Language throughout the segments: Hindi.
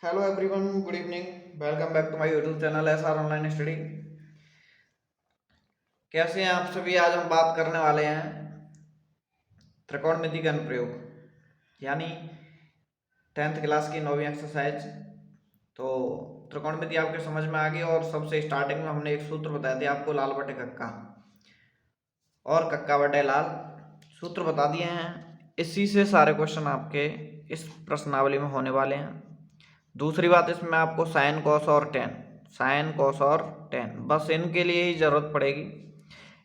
Hello everyone, good evening. Welcome back to my YouTube channel SR online study. कैसे हैं आप सभी? आज हम बात करने वाले हैं त्रिकोणमिति का अनुप्रयोग, यानी 10th क्लास की 9वीं एक्सरसाइज। तो त्रिकोणमिति आपके समझ में आ गई और सबसे स्टार्टिंग में हमने एक सूत्र बताया था आपको, लाल बटे कक्का और कक्का बटे लाल। सूत्र बता दिए हैं, इसी से सारे क्वेश्चन आपके इस प्रश्नावली में होने वाले हैं। दूसरी बात, इसमें आपको साइन कॉस और टेन, साइन कॉस और टेन बस इनके लिए ही जरूरत पड़ेगी।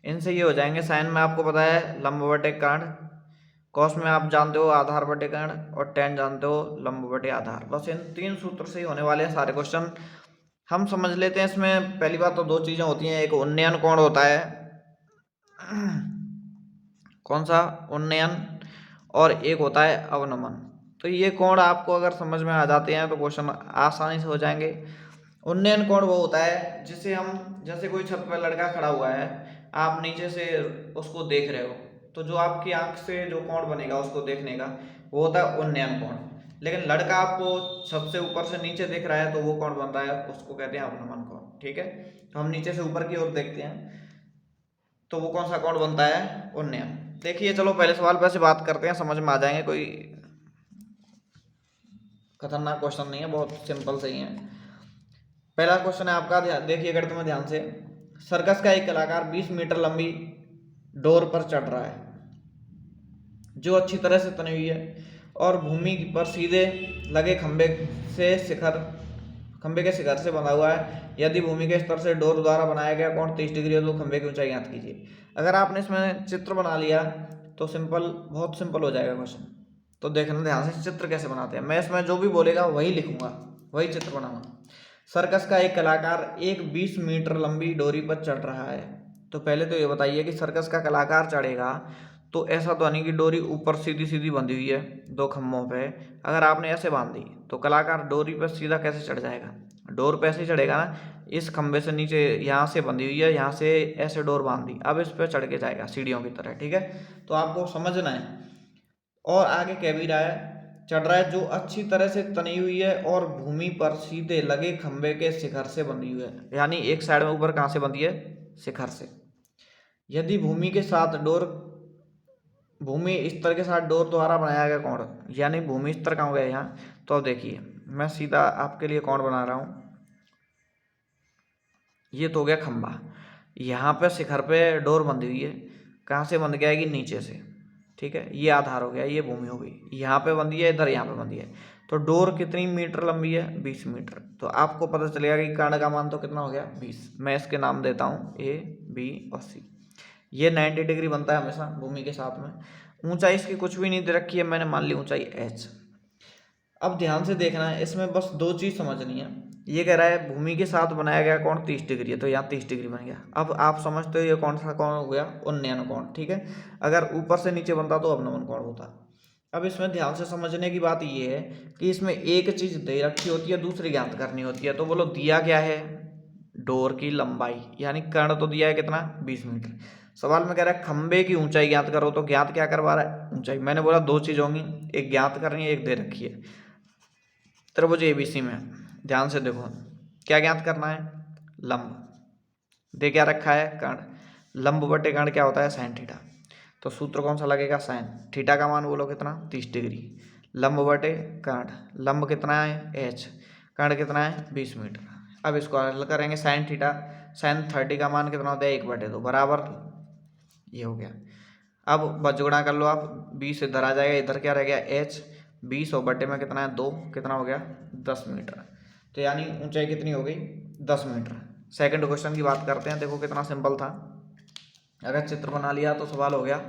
इनसे ये हो जाएंगे। साइन में आपको पता है लंब बटे कर्ण, कॉस में आप जानते हो आधार बटे कर्ण, और टेन जानते हो लंब बटे आधार। बस इन तीन सूत्र से ही होने वाले हैं सारे क्वेश्चन। हम समझ लेते हैं। इसमें पहली बात तो दो चीज़ें होती हैं, एक उन्नयन कोण होता है, कौन सा उन्नयन, और एक होता है अवनमन। तो ये कोण आपको अगर समझ में आ जाते हैं तो क्वेश्चन आसानी से हो जाएंगे। उन्नयन कोण वो होता है जिसे हम, जैसे कोई छत पर लड़का खड़ा हुआ है, आप नीचे से उसको देख रहे हो, तो जो आपकी आंख से जो कोण बनेगा उसको देखने का, वो होता है उन्नयन कोण। लेकिन लड़का आपको छत से ऊपर से नीचे देख रहा है तो वो कोण बनता है, उसको कहते हैं अवनमन कोण। ठीक है, तो हम नीचे से ऊपर की ओर देखते हैं तो वो कौन सा कोण बनता है? उन्नयन। देखिए, चलो पहले सवाल पे से बात करते हैं, समझ में आ जाएंगे। कोई खतरनाक क्वेश्चन नहीं है, बहुत सिंपल सही है। पहला क्वेश्चन है आपका, ध्यान देखिए गणित में ध्यान से। सर्कस का एक कलाकार 20 मीटर लंबी डोर पर चढ़ रहा है जो अच्छी तरह से तनी हुई है और भूमि पर सीधे लगे खंबे के शिखर से बंधा हुआ है। यदि भूमि के स्तर से डोर द्वारा बनाया गया कोण 30 डिग्री है तो खंबे की ऊंचाई ज्ञात कीजिए। अगर आपने इसमें चित्र बना लिया तो बहुत सिंपल हो जाएगा क्वेश्चन। तो देखना ध्यान से चित्र कैसे बनाते हैं। मैं इसमें जो भी बोलेगा वही लिखूंगा, वही चित्र बनाऊंगा। सर्कस का एक कलाकार एक 20 मीटर लंबी डोरी पर चढ़ रहा है। तो पहले तो ये बताइए कि सर्कस का कलाकार चढ़ेगा तो ऐसा तो नहीं कि डोरी ऊपर सीधी सीधी बंधी हुई है दो खम्भों पे। अगर आपने ऐसे बांध दी तो कलाकार डोरी पर सीधा कैसे चढ़ जाएगा? डोर पे ऐसे ही चढ़ेगा ना, इस खंभे से नीचे यहाँ से बंधी हुई है, यहाँ से ऐसे डोर बांध दी, अब इस पे चढ़ के जाएगा सीढ़ियों की तरह। ठीक है, तो आपको समझना है। और आगे कह भी रहा है, चढ़ रहा है जो अच्छी तरह से तनी हुई है और भूमि पर सीधे लगे खंभे के शिखर से बंधी हुई है। यानी एक साइड में ऊपर कहाँ से बंधी है? शिखर से। यदि भूमि स्तर के साथ डोर द्वारा बनाया गया कोण, यानी भूमि स्तर कहाँ हो गया यहाँ। तो अब देखिए, मैं सीधा आपके लिए कोण बना रहा हूँ। ये तो हो गया खंभा, यहाँ पे शिखर पे डोर बंधी हुई है, कहाँ से बंध के आएगी? नीचे से। ठीक है, ये आधार हो गया, ये भूमि हो गई। यहाँ पे बंधी है, इधर यहाँ पे बंधी है। तो डोर कितनी मीटर लंबी है? 20 मीटर। तो आपको पता चलेगा कि कर्ण का मान तो कितना हो गया? 20। मैं इसके नाम देता हूँ A, B और C। ये 90 डिग्री बनता है हमेशा भूमि के साथ में। ऊंचाई इसकी कुछ भी नहीं दे रखी है, मैंने मान ली ऊंचाई h। अब ध्यान से देखना है, इसमें बस दो चीज समझनी है। ये कह रहा है भूमि के साथ बनाया गया कोण 30 डिग्री है, तो यहाँ 30 डिग्री बन गया। अब आप समझते हो ये कौन सा कोण हो गया? उन्नयन कोण। ठीक है, अगर ऊपर से नीचे बनता तो अवनमन कोण होता। अब इसमें ध्यान से समझने की बात ये है कि इसमें एक चीज दे रखी होती है, दूसरी ज्ञात करनी होती है। तो बोलो दिया क्या है? डोर की लंबाई, यानी कर्ण तो दिया है कितना? 20 मीटर। सवाल में कह रहा है खंबे की ऊंचाई ज्ञात करो, तो ज्ञात क्या करवा रहा है? ऊंचाई। मैंने बोला दो चीज होंगी, एक ज्ञात करनी है, एक दे रखी है। त्रिभुज एबीसी में ध्यान से देखो, क्या ज्ञात करना है? लंब। दे क्या रखा है? कर्ण। लंब बटे कर्ण क्या होता है? Sine theta. तो सूत्र कौन सा लगेगा? साइन थीटा का मान बोलो कितना? 30 डिग्री। लंब बटे कर्ण, लंब कितना है? h, कर्ण कितना है? 20 मीटर। अब इसको हल करेंगे, साइन थीटा, साइन 30 का मान कितना होता है? 1/2 बराबर, ये हो गया। अब बजगुणा कर लो आप, 20 इधर आ जाएगा, इधर क्या रह गया? h। 20 और बटे में कितना है? 2, कितना हो गया? 10 मीटर। तो यानी ऊंचाई कितनी हो गई? 10 मीटर। सेकंड क्वेश्चन की बात करते हैं, देखो कितना सिंपल था। अगर चित्र बना लिया तो सवाल हो गया।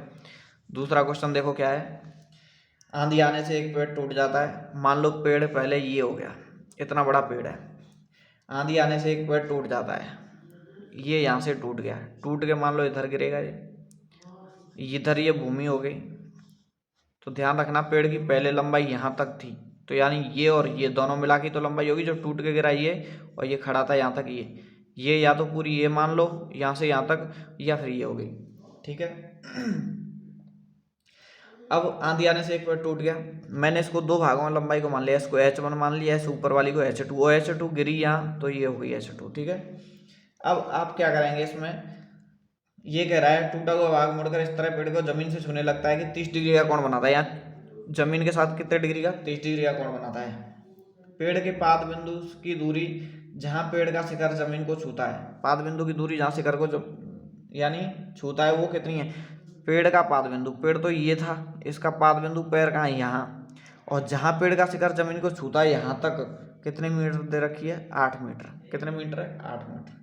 दूसरा क्वेश्चन देखो क्या है। आंधी आने से एक पेड़ टूट जाता है। मान लो पेड़ पहले ये हो गया, इतना बड़ा पेड़ है, आंधी आने से एक पेड़ टूट जाता है, ये यहाँ से टूट गया, टूट के मान लो इधर गिरेगा, ये इधर ये भूमि हो गई। तो ध्यान रखना, पेड़ की पहले लंबाई यहाँ तक थी, तो यानी ये और ये दोनों मिला की तो लंबाई होगी, जो टूट के गिरा ये, और ये खड़ा था यहाँ तक ये या तो पूरी ये मान लो यहाँ से यहाँ तक, या फिर ये हो गई। ठीक है, अब आंधी आने से एक पेड़ टूट गया, मैंने इसको दो भागों में लंबाई को मान लिया, इसको H1 मान लिया, इस ऊपर वाली को H2, और H2 गिरी यहाँ तो ये हो गई H2, ठीक है। अब आप क्या करेंगे, इसमें ये कह रहा है टूटा हुआ भाग मुड़कर इस तरह पेड़ को जमीन से छूने लगता है कि 30 डिग्री का कोण बनाता है। यहाँ जमीन के साथ कितने डिग्री का, 30 डिग्री का कोण बनाता है। पेड़ के पाद बिंदु की दूरी जहाँ पेड़ का शिखर जमीन को छूता है, पाद बिंदु की दूरी जहाँ शिखर को यानी छूता है वो कितनी है, पेड़ का पाद बिंदु, पेड़ तो ये था, इसका पाद बिंदु पैर कहाँ है, यहाँ, और जहाँ पेड़ का शिखर जमीन को छूता है यहाँ तक कितने मीटर दे रखी है, 8 मीटर। कितने मीटर है, 8 मीटर।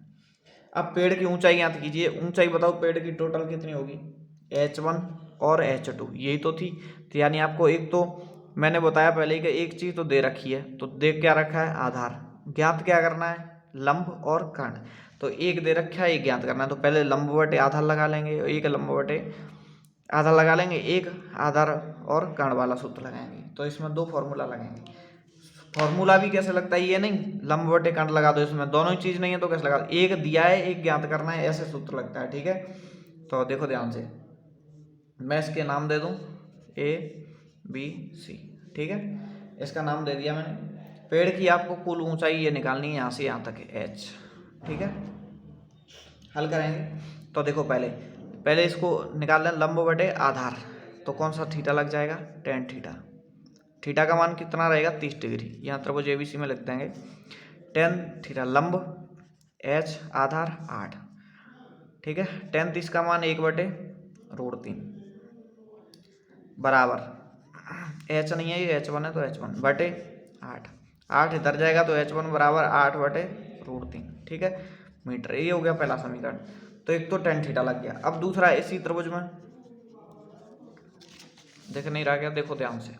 अब पेड़ की ऊंचाई ज्ञात कीजिए, ऊंचाई बताओ पेड़ की टोटल कितनी होगी, H1 और H2 यही तो थी। तो यानी आपको एक तो मैंने बताया पहले ही कि एक चीज़ तो दे रखी है, तो दे क्या रखा है, आधार। ज्ञात क्या करना है, लंब और कर्ण। तो एक दे रखा है, एक ज्ञात करना है, तो पहले लंब बटे आधार लगा लेंगे, एक लंब बटे आधार लगा लेंगे, एक आधार और कर्ण वाला सूत्र लगाएंगे। तो इसमें दो फॉर्मूला लगाएंगे। फॉर्मूला भी कैसे लगता है, ये नहीं लंब बटे कर्ण लगा दो, इसमें दोनों ही चीज़ नहीं है तो कैसे लगा दो, एक दिया है एक ज्ञात करना है, ऐसे सूत्र लगता है, ठीक है। तो देखो ध्यान से, मैं इसके नाम दे दूं ABC, ठीक है, इसका नाम दे दिया मैंने। पेड़ की आपको कुल ऊंचाई ये निकालनी है यहाँ से यहाँ तक है H, ठीक है। हल करेंगे तो देखो पहले इसको निकाल लें लंब बटे आधार, तो कौन सा थीटा लग जाएगा, tan थीटा। थीटा का मान कितना रहेगा, 30 डिग्री, यहाँ त्रिभुज ABC में लिख देंगे tan थीटा लंब H आधार 8, ठीक है। tan 30 का मान 1/√3 बराबर H नहीं है ये H1 है तो H1 बटे 8, 8 इधर जाएगा तो H1 बराबर 8/√3, ठीक है मीटर। ये हो गया पहला समीकरण। तो एक तो tan थीटा लग गया। अब दूसरा इसी त्रिभुज में देख नहीं रहा क्या, देखो ध्यान से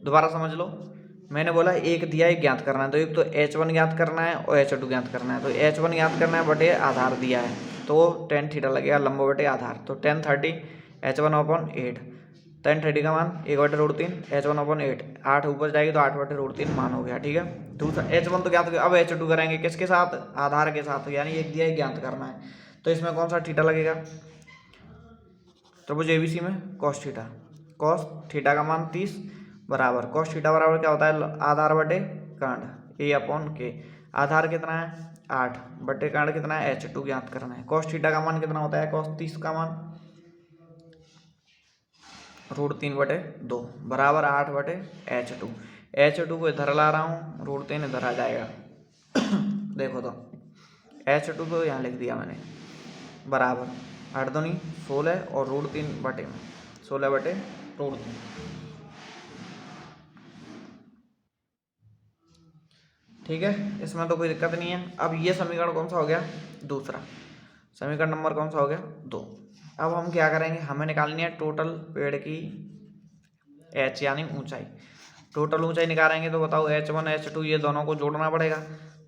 दोबारा समझ लो। मैंने बोला एक दिया एक ज्ञात करना है, तो एक तो H1 ज्ञात करना है और H2 ज्ञात करना है। तो H1 ज्ञात करना है बटे आधार दिया है तो tan थीटा लगेगा लंब बटे आधार, तो tan 30 H1/8, tan 30 का मान 1/√3 H1/8, 8 ऊपर जाएगी तो 8/√3 मान हो गया, ठीक है। दूसरा H1 तो ज्ञात हो गया। अब H2 करेंगे किसके साथ, आधार के साथ, यानी एक दिया एक ज्ञात करना है। तो इसमें कौन सा थीटा लगेगा, त्रिभुज ABC में cos थीटा, cos थीटा का मान 30 बराबर cos थीटा बराबर क्या होता है, आधार बटे कर्ण A/K। आधार कितना है 8 बटे कर्ण कितना है H2 ज्ञात करना है। cos थीटा का मान कितना होता है, cos 30 का मान √3/2 बराबर 8/H2। H2 को इधर ला रहा हूँ, √3 इधर आ जाएगा देखो तो H2 को यहाँ लिख दिया मैंने बराबर 8 दूनी 16 और √3 बटे में 16/√3, ठीक है। इसमें तो कोई दिक्कत नहीं है। अब ये समीकरण कौन सा हो गया, दूसरा समीकरण नंबर कौन सा हो गया, 2। अब हम क्या करेंगे, हमें निकालनी है टोटल पेड़ की H यानी ऊंचाई। टोटल ऊंचाई निकालेंगे तो बताओ H1 H2 ये दोनों को जोड़ना पड़ेगा,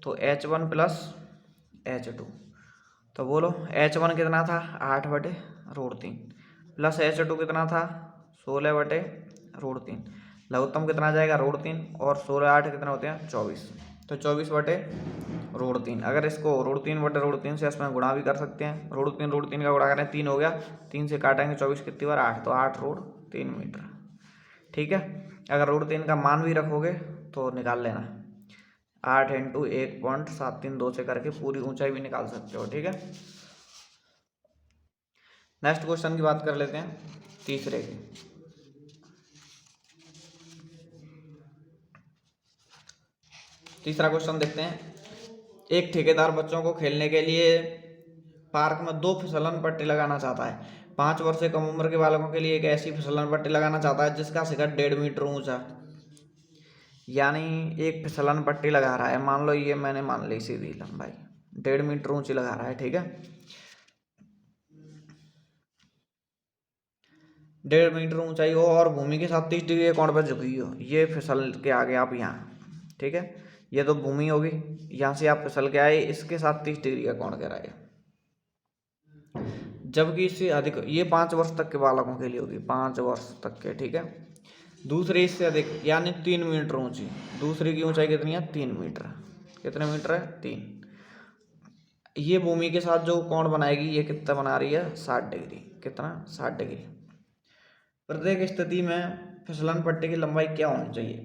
तो H1 प्लस H2, तो बोलो H1 कितना था 8/√3 प्लस H2 कितना था 16/√3, लघुत्तम कितना आ जाएगा √3 और 16 8 कितना होते हैं 24, तो 24/√3। अगर इसको √3/√3 से इसमें गुणा भी कर सकते हैं, √3 का गुणा करें 3 हो गया, 3 से काटेंगे 24 कितनी बार 8, तो 8√3 मीटर, ठीक है। अगर √3 का मान भी रखोगे तो निकाल लेना, 8 × 1.732 से करके पूरी ऊंचाई भी निकाल सकते हो, ठीक है। नेक्स्ट क्वेश्चन की बात कर लेते हैं, तीसरे की। तीसरा क्वेश्चन देखते हैं। एक ठेकेदार बच्चों को खेलने के लिए पार्क में 2 फिसलन पट्टी लगाना चाहता है। 5 वर्ष से कम उम्र के बालकों के लिए एक ऐसी फिसलन पट्टी लगाना चाहता है जिसका शिखर 1.5 मीटर ऊंचा, यानी एक फिसलन पट्टी लगा रहा है। मान लो ये मैंने मान ली सीधी लंबाई 1.5 मीटर ऊंची लगा रहा है, ठीक है। 1.5 मीटर ऊंचाई हो और भूमि के साथ 30 डिग्री के कोण पर झुकी हो। ये फिसल के आगे आप यहाँ, ठीक है, ये तो भूमि होगी, यहाँ से आप फिसल के आए, इसके साथ 30 डिग्री का कोण कह रहा है, जबकि इससे अधिक ये 5 वर्ष तक के बालकों के लिए होगी, 5 वर्ष तक के, ठीक है। दूसरी इससे अधिक यानी 3 मीटर ऊंची, दूसरी की ऊंचाई कितनी है 3 मीटर, कितने मीटर है 3। ये भूमि के साथ जो कोण बनाएगी ये कितना बना रही है 60 डिग्री, कितना 60 डिग्री। प्रत्येक स्थिति में फिसलन पट्टी की लंबाई क्या होनी चाहिए?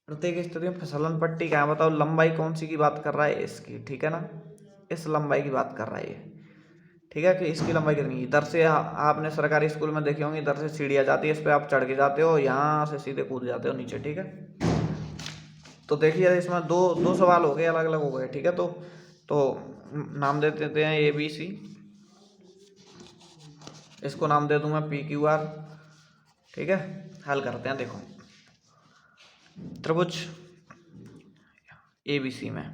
प्रत्येक स्थिति में फिसलन पट्टी क्या है बताओ? लंबाई कौन सी की बात कर रहा है? इसकी, ठीक है ना, इस लंबाई की बात कर रहा है ये, ठीक है, कि इसकी लंबाई कितनी है। इधर से आपने सरकारी स्कूल में देखे होंगे, इधर से सीढ़ियाँ जाती है, इस पर आप चढ़ के जाते हो, यहाँ से सीधे कूद जाते हो नीचे, ठीक है। तो देखिए इसमें दो दो सवाल हो गए, अलग अलग हो गए, ठीक है। तो नाम दे देते हैं ABC, इसको नाम दे दूं मैं PQR, ठीक है। हल करते हैं। देखो त्रिभुज ABC में,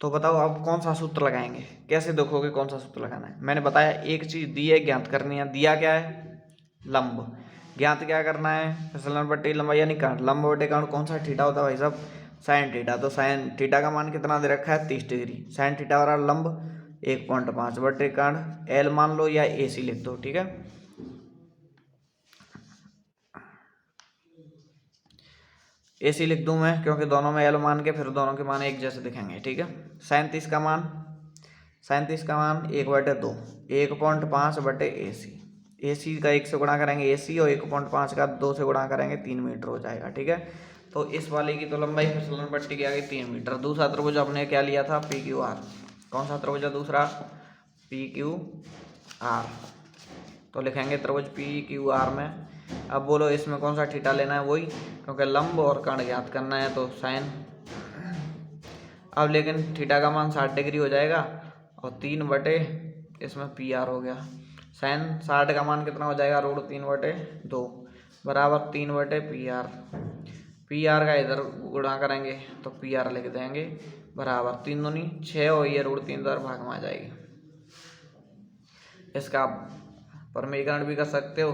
तो बताओ आप कौन सा सूत्र लगाएंगे, कैसे देखोगे कौन सा सूत्र लगाना है। मैंने बताया एक चीज दी है, ज्ञात करनी है। दिया क्या है? लंब। ज्ञात क्या करना है? फिसलन पट्टी लंबाई यानी कर्ण। लंब बटे कर्ण कौन सा थीटा होता है भाई साहब? Sine theta. तो साइन थीटा का मान कितना दे रखा है? 30 डिग्री। साइन थीटा बराबर लंब 1.5 बटे कर्ण L मान लो या AC लिख दो, ठीक है। AC लिख दूं मैं, क्योंकि दोनों में L मान के फिर दोनों के मान एक जैसे दिखेंगे, ठीक है। साइन 30 का मान 1/2 1.5 बटे AC का 1 से गुणा करेंगे AC, और 1.5 का 2 से गुणा करेंगे 3 मीटर हो जाएगा, ठीक है। तो इस वाले की तो लंबाई फिसलन पट्टी की आ गई 3 मीटर। दूसरा त्रिभुज अपने क्या लिया था? PQR। कौन सा त्रिभुज है दूसरा? PQR। तो लिखेंगे त्रिभुज PQR में। अब बोलो इसमें कौन सा थीटा लेना है? वही, क्योंकि लंब और कर्ण ज्ञात करना है तो साइन। अब लेकिन थीटा का मान 60 डिग्री हो जाएगा, और 3 बटे इसमें PR हो गया। साइन 60 का मान कितना हो जाएगा? √3/2 बराबर 3 बटे PR। PR का इधर गुणा करेंगे तो PR लिख देंगे बराबर 3 दूनी 6, और ये √3 इधर भाग में आ जाएगी। इसका परमीकरण भी कर सकते हो।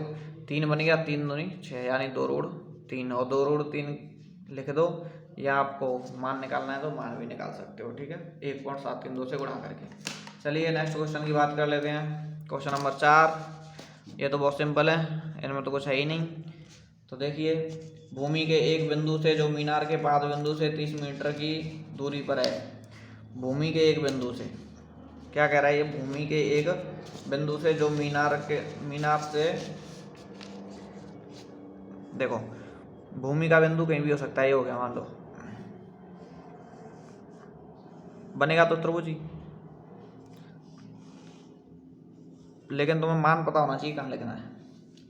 3 बन गया, 3 दूनी 6, यानी 2√3, और 2√3 लिख दो, या आपको मान निकालना है तो मान भी निकाल सकते हो, ठीक है, 1.732 से गुणा करके। चलिए नेक्स्ट क्वेश्चन की बात कर लेते हैं। Question number 4। ये तो बहुत सिंपल है, इनमें तो कुछ है ही नहीं। तो देखिए भूमि के एक बिंदु से जो मीनार के पाद बिंदु से 30 मीटर की दूरी पर है। भूमि के एक बिंदु से क्या कह रहा है ये? भूमि के एक बिंदु से जो मीनार से, देखो भूमि का बिंदु कहीं भी हो सकता है, ये हो गया मान लो, बनेगा तो त्रिभुज ही, लेकिन तुम्हें मान पता होना चाहिए कहाँ लिखना है।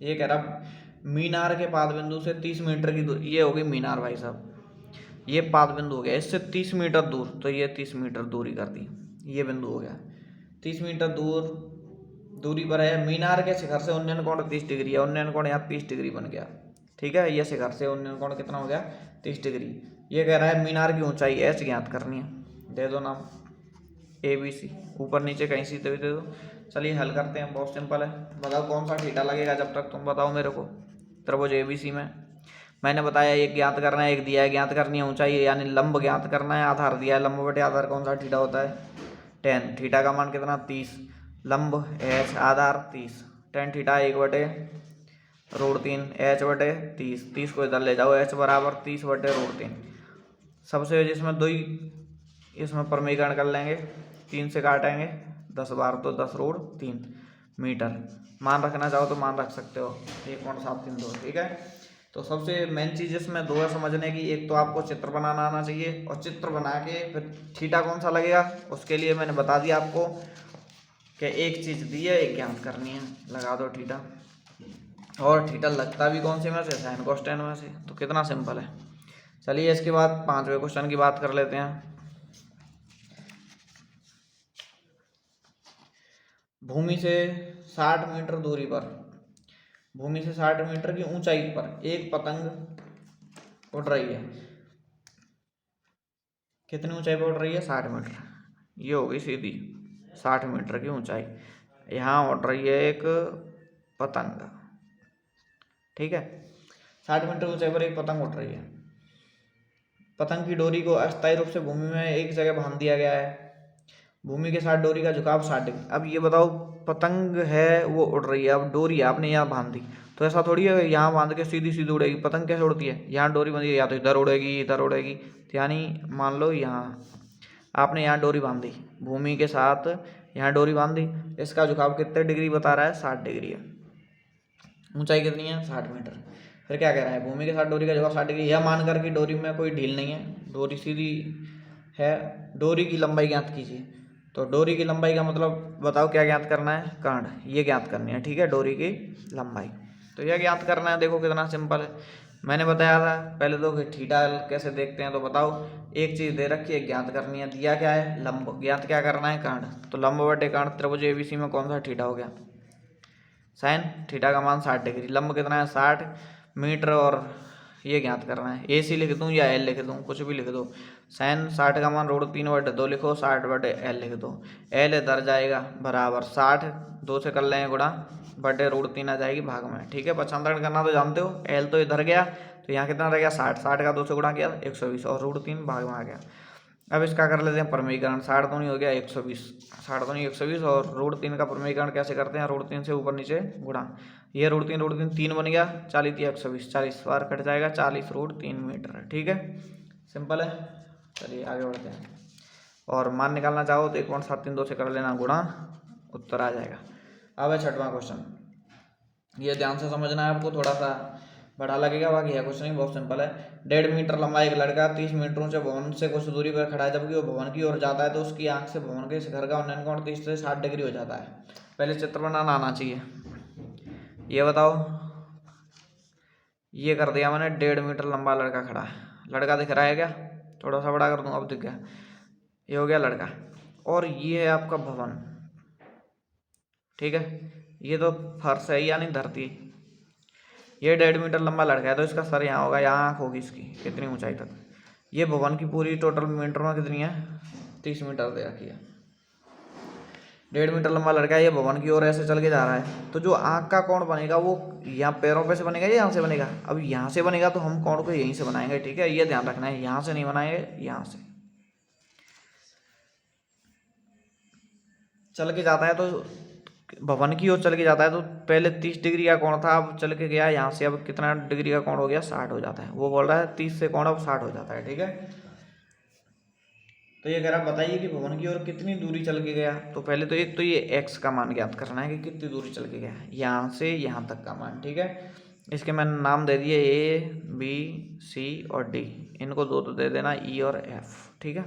ये कह रहा मीनार के पाद बिंदु से 30 मीटर की दूरी, ये होगी मीनार भाई साहब, ये पाद बिंदु हो गया, इससे 30 मीटर दूर, तो ये 30 मीटर दूरी कर दी, ये बिंदु हो गया। 30 मीटर दूरी पर है। मीनार के शिखर से उन्नयन कोण 30 डिग्री है, उन्नयन कोण यहाँ 30 डिग्री बन गया, ठीक है। ये शिखर से उन्नयन कोण कितना हो गया? 30 डिग्री। ये कह रहा है मीनार की ऊंचाई H ज्ञात करनी है, दे दो नाम ABC, ऊपर नीचे कहीं सीधे भी दे दो। चलिए हल करते हैं, बहुत सिंपल है। बताओ कौन सा थीटा लगेगा, जब तक तुम बताओ मेरे को। त्रिभुज ABC में मैंने बताया एक ज्ञात करना है, एक दिया है ज्ञात करनी है ऊंचाई, यानी लंब ज्ञात करना है, आधार दिया है, लंब बटे आधार कौन सा थीटा होता है? 10। थीटा का मान कितना? 30, लंब H आधार 30, 10 थीटा 1 बटे √3 H बटे 30, 30 को इधर ले जाओ, H बराबर 30 बटे √3। सबसे जिसमें दो ही इसमें परमीकरण कर लेंगे, 3 से काटेंगे, 10 बार तो 10√3 मीटर। मान रखना चाहो तो मान रख सकते हो, 1.732, ठीक है। तो सबसे मेन चीज़ इसमें दो है समझने की, एक तो आपको चित्र बनाना आना चाहिए, और चित्र बना के फिर थीटा कौन सा लगेगा उसके लिए मैंने बता दिया आपको कि एक चीज़ दी है, एक ज्ञात करनी है, लगा दो थीटा। और थीटा लगता भी कौन से में से? साइन कोस टेन में से। तो कितना सिंपल है। चलिए इसके बाद 5वें क्वेश्चन की बात कर लेते हैं। भूमि से 60 मीटर दूरी पर, भूमि से 60 मीटर की ऊंचाई पर एक पतंग उड़ रही है। कितनी ऊंचाई पर उड़ रही है? 60 मीटर। ये होगी सीधी 60 मीटर की ऊंचाई। यहाँ उड़ रही है एक पतंग, ठीक है। 60 मीटर ऊंचाई पर एक पतंग उड़ रही है। पतंग की डोरी को अस्थायी रूप से भूमि में एक जगह बांध दिया गया है। भूमि के साथ डोरी का झुकाव 60 डिग्री। अब ये बताओ पतंग है वो उड़ रही है, अब डोरी आपने यहाँ बांध दी, तो ऐसा थोड़ी है यहाँ बांध के सीधी सीधी उड़ेगी। पतंग कैसे उड़ती है? यहाँ डोरी बंधी है, या तो इधर उड़ेगी इधर उड़ेगी, तो यानी मान लो यहाँ आपने यहाँ डोरी बांध दी, भूमि के साथ यहाँ डोरी बांध दी, इसका झुकाव कितने डिग्री बता रहा है? 60 डिग्री है। ऊंचाई कितनी है 60 मीटर। फिर क्या कह रहा है, भूमि के साथ डोरी का झुकाव 60 डिग्री, यह मानकर कि डोरी में कोई ढील नहीं है, डोरी सीधी है, डोरी की लंबाई ज्ञात कीजिए। तो डोरी की लंबाई का मतलब बताओ क्या ज्ञात करना है, कर्ण, ये ज्ञात करनी है, ठीक है, डोरी की लंबाई। तो यह ज्ञात करना है, देखो कितना सिंपल है। मैंने बताया था पहले तो कि थीटा कैसे देखते हैं, तो बताओ एक चीज़ दे रखी है ज्ञात करनी है, दिया क्या है लंब, ज्ञात क्या करना है कर्ण। तो लंब बटे कर्ण त्रिभुज एबीसी में कौन सा थीटा हो गया, साइन थीटा का मान 60 डिग्री, लंब कितना है 60 मीटर, और ये ज्ञात करना है। ए सी लिख दूँ या एल लिख दूँ, कुछ भी लिख दो, साइन 60 का मान √3/2 लिखो, 60/L लिख दो, एल इधर जाएगा बराबर 60 2 से कर लेंगे गुणा बटे √3 आ जाएगी भाग में, ठीक है। पक्षांतरण करना तो जानते हो, एल तो इधर गया तो यहाँ कितना रह गया 60, 60 का 2 से गुणा किया 120 और √3 भाग में आ गया। अब इसका कर लेते हैं प्रमेयीकरण, 60 दूनी हो गया 120, 60 दूनी 120 और √3 का प्रमेयीकरण कैसे करते हैं, √3 से ऊपर नीचे गुणा, ये √3 3 बन गया, 40 या 120, 40 बार कट जाएगा, 40 √3 मीटर, ठीक है, सिंपल है। चलिए आगे बढ़ते हैं, और मान निकालना चाहो तो 1.732 से कर लेना गुणा, उत्तर आ जाएगा। अब है 6वां क्वेश्चन, ये ध्यान से समझना है आपको, थोड़ा सा बड़ा लगेगा, बाकी है कुछ नहीं, बहुत सिंपल है। 1.5 मीटर लंबा एक लड़का 30 मीटरों से भवन से कुछ दूरी पर खड़ा है, जबकि वो भवन की ओर जाता है तो उसकी आंख से भवन के शिखर का उन्नयन कोण 30 से 60 डिग्री हो जाता है। पहले चित्र बनाना आना चाहिए, ये बताओ, ये कर दिया मैंने, 1.5 मीटर लंबा लड़का खड़ा है, लड़का दिख रहा है क्या, थोड़ा सा बड़ा कर दूँ, अब दिख गया, ये हो गया लड़का, और ये है आपका भवन, ठीक है, ये तो फर्श है यानी धरती, ये 1.5 मीटर लंबा लड़का है तो इसका सर यहाँ होगा, यहाँ आँख होगी इसकी, कितनी ऊंचाई तक, ये भवन की पूरी टोटल मीटर में कितनी है 30 मीटर दे रखी है। 1.5 मीटर लंबा लड़का है, ये भवन की ओर ऐसे चल के जा रहा है, तो जो आँख का कोण बनेगा वो यहाँ पैरों पे से बनेगा या यहाँ से बनेगा, अब यहाँ से बनेगा तो हम कोण को यहीं से बनाएंगे, ठीक है, ये ध्यान रखना है, यहाँ से नहीं बनाएंगे, यहाँ से चल के जाता है, तो भवन की ओर चल के जाता है तो पहले 30 डिग्री का कोण था, अब चल के गया यहाँ से, अब कितना डिग्री का कोण हो गया 60 हो जाता है, वो बोल रहा है 30 से कोण अब 60 हो जाता है, ठीक है। तो ये कह रहा बताइए कि भवन की ओर कितनी दूरी चल के गया, तो पहले तो एक तो ये x का मान ज्ञात करना है कि कितनी दूरी चल के गया, यहाँ से यहाँ तक का मान, ठीक है। इसके मैंने नाम दे दिए A B C और D, इनको दो तो दे देना E और F, ठीक है।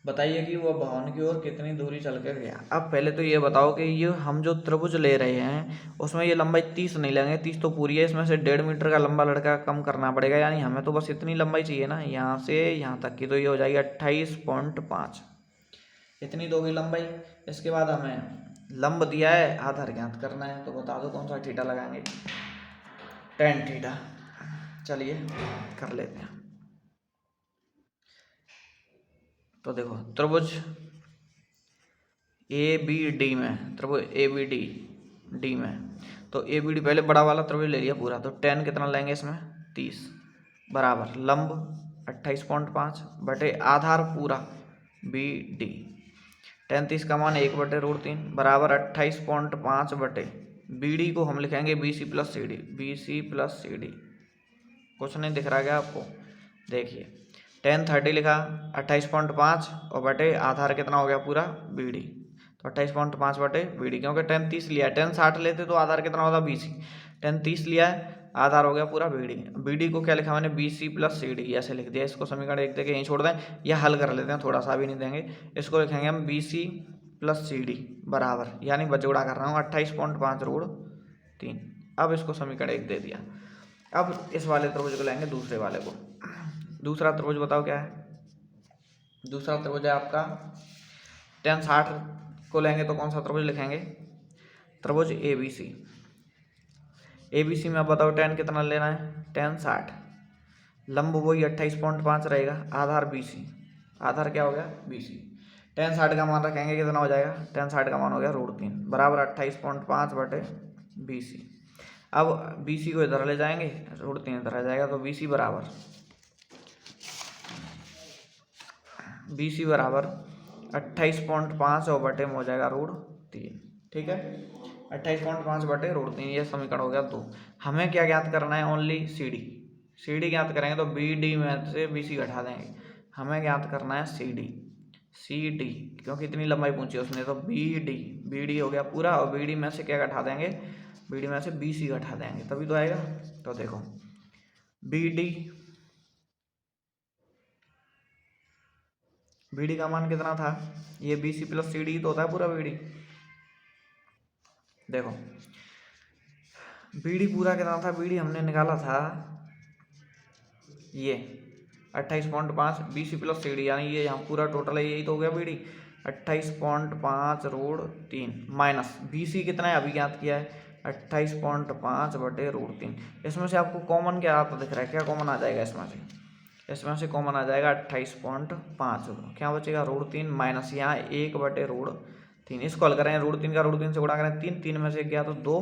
बताइए कि वह भवन की ओर कितनी दूरी चल के गया। अब पहले तो ये बताओ कि ये हम जो त्रिभुज ले रहे हैं उसमें ये लंबाई 30 नहीं लेंगे, 30 तो पूरी है, इसमें से 1.5 मीटर का लंबा लड़का कम करना पड़ेगा, यानी हमें तो बस इतनी लंबाई चाहिए ना, यहाँ से यहाँ तक की, तो ये हो जाएगी 28.5, इतनी दोगी लंबाई। इसके बाद हमें लंब दिया है, आधार ज्ञात करना है, तो बता दो कौन सा थीटा लगाएंगे, tan थीटा, चलिए कर लेते हैं। तो देखो त्रिभुज ABD में, त्रिभुज ABD डी में, तो ABD पहले बड़ा वाला त्रिभुज ले लिया पूरा, तो tan कितना लेंगे इसमें 30 बराबर लंब 28.5 बटे आधार पूरा BD, tan 30 का मान 1/√3 बराबर 28.5 बटे BD को हम लिखेंगे BC plus CD, BC plus CD, कुछ नहीं दिख रहा क्या आपको, देखिए tan 30 लिखा 28.5 और बटे आधार कितना हो गया पूरा BD, तो 28.5 बटे BD, क्योंकि tan 30 लिया है, tan 60 लेते तो आधार कितना होता BC, tan 30 लिया है, आधार हो गया पूरा BD को क्या लिखा मैंने BC प्लस CD, ऐसे लिख दिया, इसको समीकरण 1 देके यहीं छोड़ दें, या हल कर लेते हैं, थोड़ा सा भी नहीं देंगे, इसको लिखेंगे हम BC प्लस CD बराबर, यानी बचौड़ा कर रहा हूँ 28.5√3। अब इसको समीकरण 1 दे दिया। अब इस वाले त्रिभुज को लेंगे दूसरे वाले को, दूसरा त्रिभुज बताओ क्या है, दूसरा त्रिभुज है आपका tan 60 को लेंगे तो कौन सा त्रिभुज लिखेंगे, त्रिभुज ABC में अब बताओ tan कितना लेना है, tan 60, लंब वही 28.5 रहेगा, आधार BC, आधार क्या हो गया BC, tan 60 का मान रखेंगे कितना हो जाएगा, tan 60 का मान हो गया √3 बराबर 28.5 बटे BC। अब BC को इधर ले जाएंगे, √3 इधर आ जाएगा, तो BC बराबर 28.5 और बटे में हो जाएगा √3, ठीक है, 28.5 बटे √3, ये समीकरण हो गया 2। हमें क्या ज्ञात करना है, ओनली CD ज्ञात करेंगे, तो BD में से BC घटा देंगे, हमें ज्ञात करना है CD क्योंकि इतनी लंबाई पूछी है उसने, तो BD हो गया पूरा, और BD में से क्या घटा देंगे BD में से BC घटा देंगे तभी तो आएगा। तो देखो BD का मान कितना था, ये BC प्लस CD तो होता है पूरा BD। देखो BD पूरा कितना था, BD हमने निकाला था ये 28.5 BC प्लस CD, यानी ये यहाँ पूरा टोटल है, यही तो हो गया BD 28.5 रूट 3 माइनस BC कितना है अभी ज्ञात किया है 28.5 बटे रूट 3। इसमें से आपको कॉमन क्या आता दिख रहा है, क्या कॉमन आ जाएगा इसमें से कॉमन आ जाएगा 28.5, क्या बचेगा रूट 3 माइनस यहाँ 1 बटे रूट 3। इसको हल करें, रूट 3 का रूट 3 से गुणा करें 3, 3 में से गया तो 2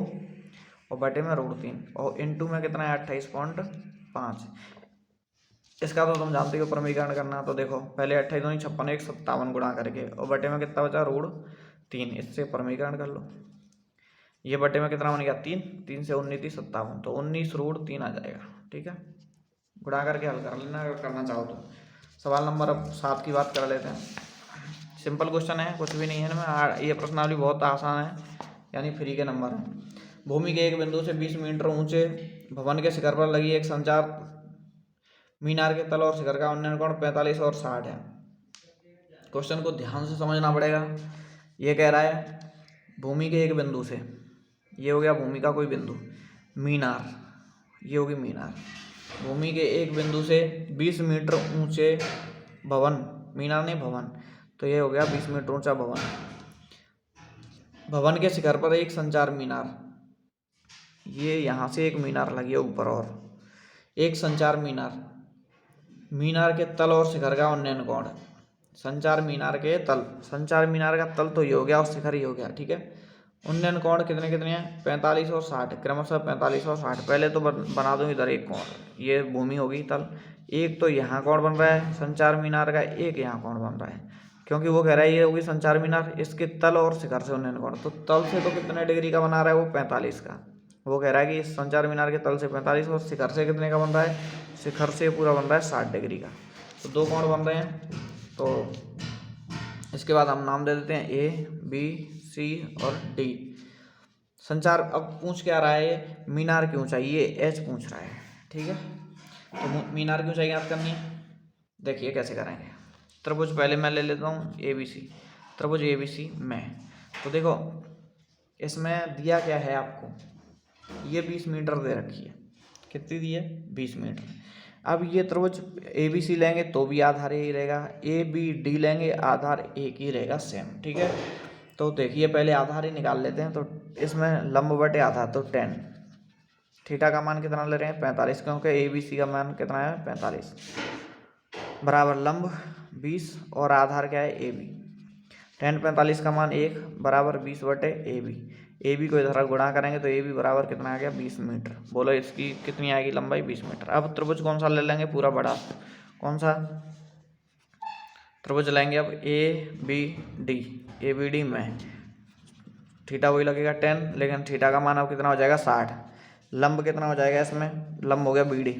और बटे में रूट 3 और इनटू में कितना है 28.5। इसका तो तुम जानते हो प्रमीकरण करना। तो देखो पहले 28 दूनी 56 1 57 गुणा करके और बटे में कितना बचा रूट 3, इससे प्रमीकरण कर लो। ये बटे में कितना बन गया 3, 3 से 19 57, तो 19 रूट 3 आ जाएगा। ठीक है, गुणा करके हल कर लेना अगर करना चाहो तो। सवाल नंबर अब 7 की बात कर लेते हैं। सिंपल क्वेश्चन है, कुछ भी नहीं है ना, ये प्रश्नावली बहुत आसान है, यानी फ्री के नंबर है। भूमि के एक बिंदु से 20 मीटर ऊंचे भवन के शिखर पर लगी एक संचार मीनार के तल और शिखर का उन्नयन कोण 45 और 60 है। क्वेश्चन को ध्यान से समझना पड़ेगा। ये कह रहा है भूमि के एक बिंदु से, ये हो गया भूमि का कोई बिंदु, मीनार, ये होगी मीनार, भूमि के एक बिंदु से 20 मीटर ऊंचे भवन, मीनार नहीं भवन, तो ये हो गया 20 मीटर ऊंचा भवन, भवन के शिखर पर एक संचार मीनार, ये यहाँ से एक मीनार लगी है ऊपर और एक संचार मीनार, मीनार के तल और शिखर का उन्नयन कोण, संचार मीनार के तल, संचार मीनार का तल तो ये हो गया और शिखर ही हो गया। ठीक है, उन्नयन कोण कितने कितने हैं 45 और 60, क्रमशः 45 और 60। पहले तो बना दूँ इधर एक कोण, ये भूमि होगी तल, एक तो यहाँ कोण बन रहा है संचार मीनार का, एक यहाँ कोण बन रहा है, क्योंकि वो कह रहा है ये होगी संचार मीनार, इसके तल और शिखर से उन्नयन कोण, तो तल से तो कितने डिग्री का बना रहा है वो 45 का, वो कह रहा है कि इस संचार मीनार के तल से 45 और शिखर से कितने का बन रहा है, शिखर से पूरा बन रहा है 60 डिग्री का, तो दो कोण बन रहे हैं। तो इसके बाद हम नाम दे देते हैं A, B, C और D। संचार अब पूछ क्या रहा है, मीनार की ऊंचाई, ये H पूछ रहा है। ठीक है, तो मीनार की ऊंचाई याद करनी है, देखिए कैसे करेंगे। त्रिभुज पहले मैं ले लेता हूँ ABC, त्रिभुज ABC में, तो देखो इसमें दिया क्या है आपको, ये 20 मीटर दे रखी है, कितनी दी है 20 मीटर। अब ये त्रिभुज ABC लेंगे तो भी आधार ही रहेगा, ABD लेंगे आधार एक ही रहेगा सेम। ठीक है, तो देखिए पहले आधार ही निकाल लेते हैं। तो इसमें लंब बटे आधार, तो 10, थीटा का मान कितना ले रहे हैं 45, क्योंकि ABC का मान कितना है 45, बराबर लंब 20 और आधार क्या है AB, 10 45 का मान 1 बराबर 20 बटे AB को इधर गुणा करेंगे तो AB बराबर कितना आ गया 20 मीटर। बोलो इसकी कितनी आएगी लंबाई 20 मीटर। अब त्रिभुज कौन सा ले लेंगे पूरा बड़ा, कौन सा त्रिभुज लेंगे अब ABD, ABD में थीटा वही लगेगा 10, लेकिन थीटा का मान अब कितना हो जाएगा 60, लंब कितना हो जाएगा इसमें, लंब हो गया BD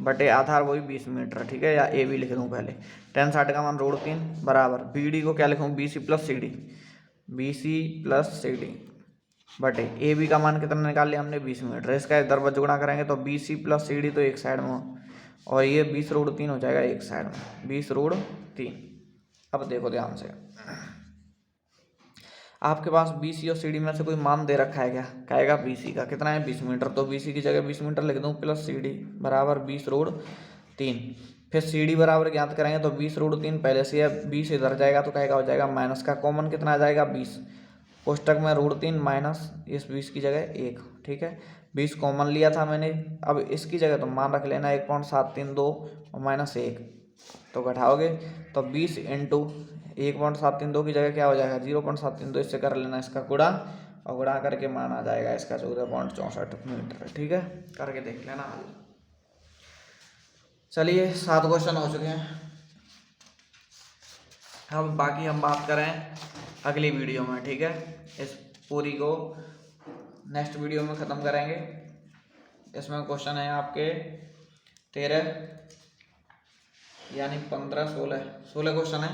बटे आधार वही 20 मीटर। ठीक है, या AB लिख दूँ पहले, 10 60 का मान रूट 3 बराबर BD को क्या लिखूँ BC प्लस CD बटे AB का मान कितना निकाल लिया हमने 20 मीटर। इसका इधर बच गुणा करेंगे तो BC प्लस CD तो एक साइड में, और ये 20 रूट 3 हो जाएगा एक साइड में, 20 रूट 3। अब देखो ध्यान से, आपके पास BC और CD में से कोई मान दे रखा है क्या, कहेगा BC का कितना है 20 मीटर, तो BC की जगह 20 मीटर लिख दूँ प्लस CD बराबर 20 रूट 3। फिर CD बराबर ज्ञात करेंगे तो 20 रूट 3 पहले से है, 20 इधर जाएगा तो कहेगा हो जाएगा माइनस का कॉमन कितना आ जाएगा 20, कोष्टक में रूट 3 माइनस इस 20 की जगह 1। ठीक है, 20 कॉमन लिया था मैंने, अब इसकी जगह तो मान रख लेना 1.732 और माइनस 1, तो घटाओगे तो 20 इंटू 1.732 की जगह क्या हो जाएगा 0.732, इससे कर लेना इसका गुणा, और गुणा करके मान आ जाएगा इसका 14.64 मीटर। ठीक है, करके देख लेना। चलिए 7 क्वेश्चन हो चुके हैं, अब बाकी हम बात करें अगली वीडियो में। ठीक है, इस पूरी को नेक्स्ट वीडियो में ख़त्म करेंगे। इसमें क्वेश्चन है आपके 13 यानी 15 16 क्वेश्चन है,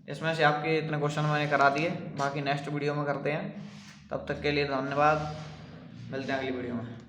इसमें से आपके इतने क्वेश्चन मैंने करा दिए, बाकी नेक्स्ट वीडियो में करते हैं। तब तक के लिए धन्यवाद, मिलते हैं अगली वीडियो में।